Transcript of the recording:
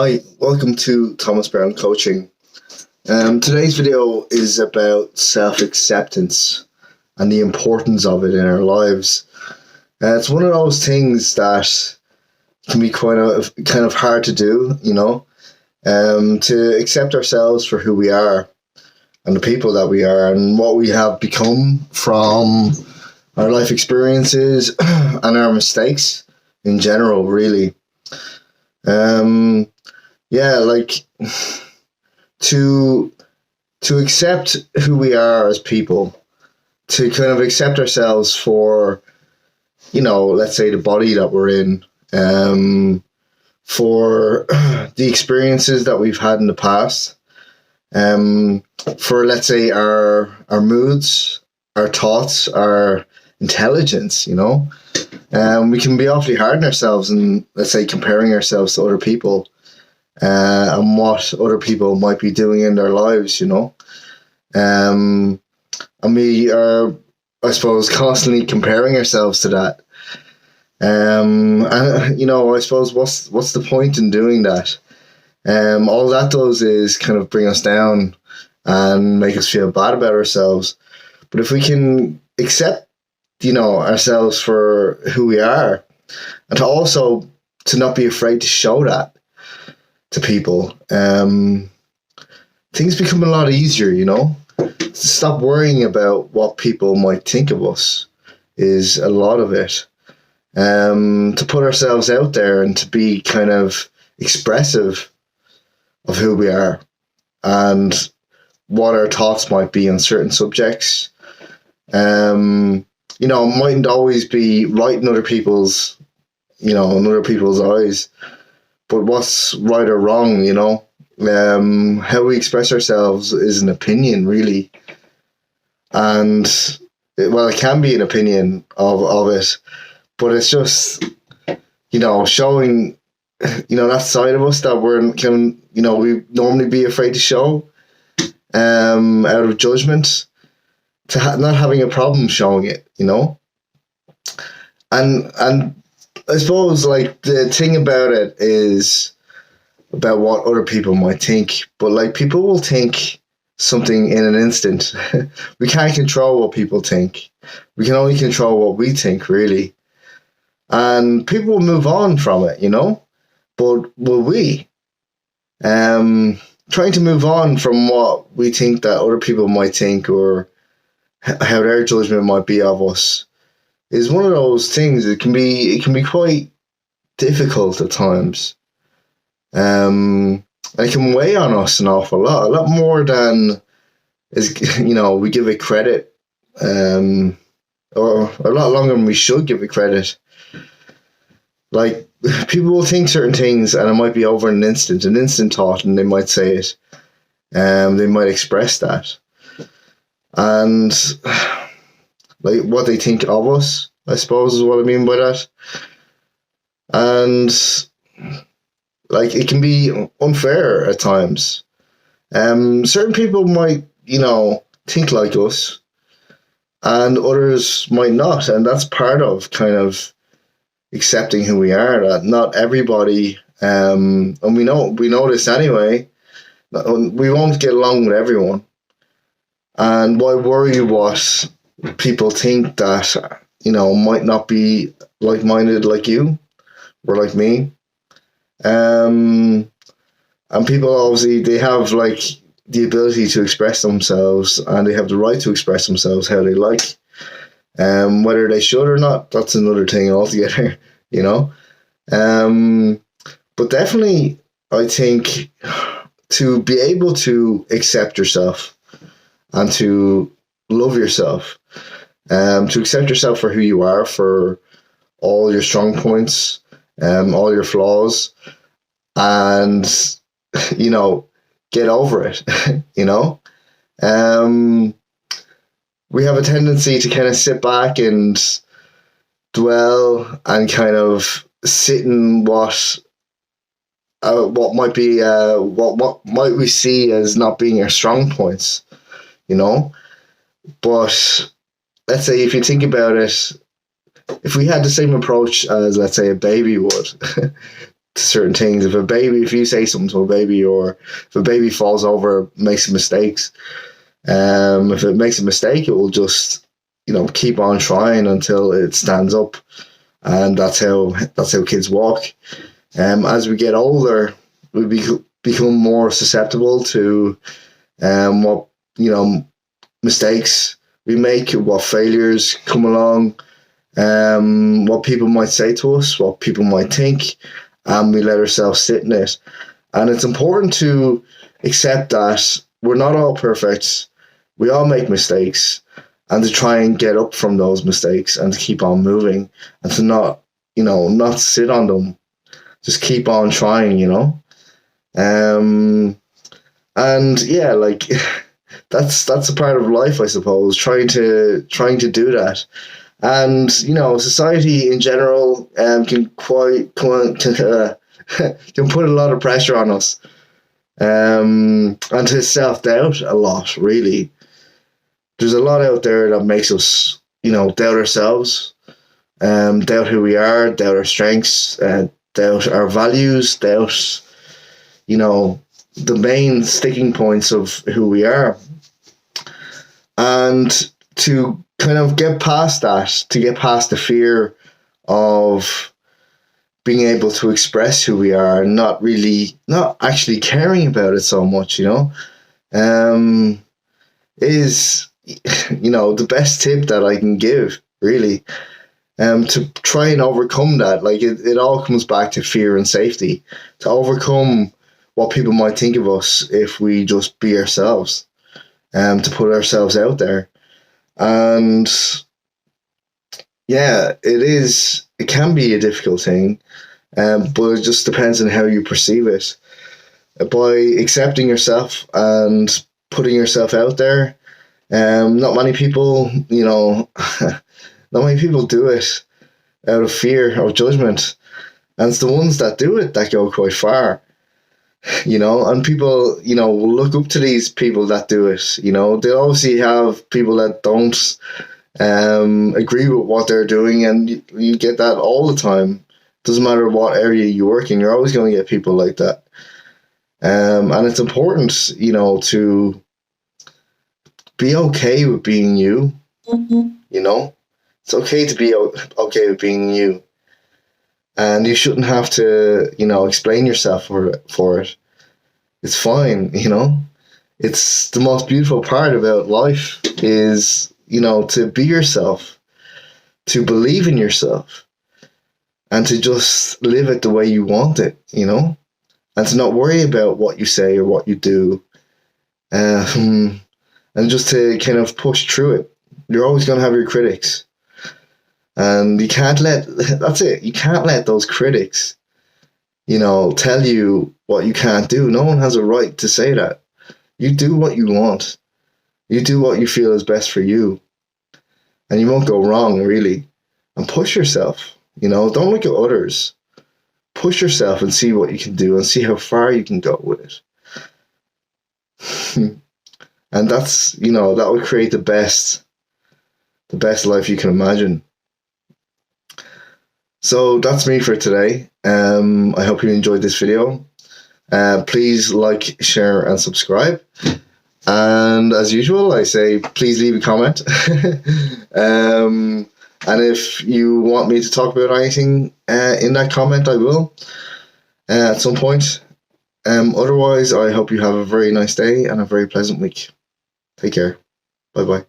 Hi, welcome to Thomas Brown Coaching. Today's video is about self-acceptance and the importance of it in our lives. It's one of those things that can be kind of hard to do, to accept ourselves for who we are and the people that we are and what we have become from our life experiences and our mistakes in general, really. To accept who we are as people, to kind of accept ourselves for, let's say the body that we're in, for the experiences that we've had in the past, for, let's say, our moods, our thoughts, our intelligence, we can be awfully hard on ourselves and, let's say, comparing ourselves to other people and what other people might be doing in their lives, and we are, I suppose, constantly comparing ourselves to that. I suppose what's the point in doing that? All that does is kind of bring us down and make us feel bad about ourselves. But if we can accept, ourselves for who we are, and to not be afraid to show that to people, things become a lot easier, To stop worrying about what people might think of us is a lot of it. To put ourselves out there and to be kind of expressive of who we are and what our thoughts might be on certain subjects. Mightn't always be right in other people's, in other people's eyes, but what's right or wrong, how we express ourselves is an opinion, really. And, it can be an opinion of it, but it's just, showing, that side of us that we normally be afraid to show, out of judgment, to not having a problem showing it, and I suppose, the thing about it is about what other people might think, but people will think something in an instant. We can't control what people think. We can only control what we think, really. And people will move on from it, but will we? Trying to move on from what we think that other people might think or how their judgment might be of us is one of those things. It can be quite difficult at times. And it can weigh on us an awful lot, a lot more than we give it credit, or a lot longer than we should give it credit. People will think certain things and it might be over in an instant thought, and they might say it. They might express that. And what they think of us, I suppose, is what I mean by that. And it can be unfair at times. Certain people might, think like us, and others might not, and that's part of kind of accepting who we are. That not everybody, and we know this anyway. We won't get along with everyone. And why worry what people think that, might not be like-minded like you or like me? And people, obviously, they have the ability to express themselves, and they have the right to express themselves how they like. Whether they should or not, that's another thing altogether, But definitely, I think to be able to accept yourself and to love yourself, to accept yourself for who you are, for all your strong points, all your flaws, and, get over it, We have a tendency to kind of sit back and dwell and kind of sit in what might be, what might we see as not being our strong points, But let's say, if you think about it, if we had the same approach as, let's say, a baby would to certain things. If you say something to a baby, or if a baby falls over, makes mistakes, if it makes a mistake, it will just, keep on trying until it stands up, and that's how kids walk. As we get older, we become more susceptible to what mistakes we make, what failures come along, what people might say to us, what people might think, and we let ourselves sit in it. And it's important to accept that we're not all perfect. We all make mistakes, and to try and get up from those mistakes and to keep on moving, and to not sit on them. Just keep on trying, and yeah, like that's a part of life, I suppose. Trying to do that, and society in general can can put a lot of pressure on us, and to self-doubt a lot. Really, there's a lot out there that makes us doubt ourselves, doubt who we are, doubt our strengths, doubt our values, doubt the main sticking points of who we are. And to kind of get past that, to get past the fear of being able to express who we are, and not actually caring about it so much, is the best tip that I can give, really. To try and overcome that. Like, it all comes back to fear and safety. To overcome what people might think of us if we just be ourselves, to put ourselves out there. And yeah, it can be a difficult thing, but it just depends on how you perceive it. By accepting yourself and putting yourself out there, not many people, not many people do it out of fear or judgment. And it's the ones that do it that go quite far, and people, will look up to these people that do it. They obviously have people that don't agree with what they're doing, and you get that all the time. Doesn't matter what area you work in, you're always going to get people like that. And it's important, to be okay with being you, It's okay to be okay with being you. And you shouldn't have to, explain yourself for it. It's fine, It's the most beautiful part about life is, to be yourself, to believe in yourself, and to just live it the way you want it, and to not worry about what you say or what you do, and just to kind of push through it. You're always going to have your critics. And you can't that's it, you can't let those critics, tell you what you can't do. No one has a right to say that. You do what you want. You do what you feel is best for you. And you won't go wrong, really. And push yourself, don't look at others. Push yourself and see what you can do and see how far you can go with it. And that's, that would create the best life you can imagine. So that's me for today. I hope you enjoyed this video. Please like, share, and subscribe. And as usual, I say, please leave a comment. And if you want me to talk about anything in that comment, I will at some point. Otherwise, I hope you have a very nice day and a very pleasant week. Take care. Bye-bye.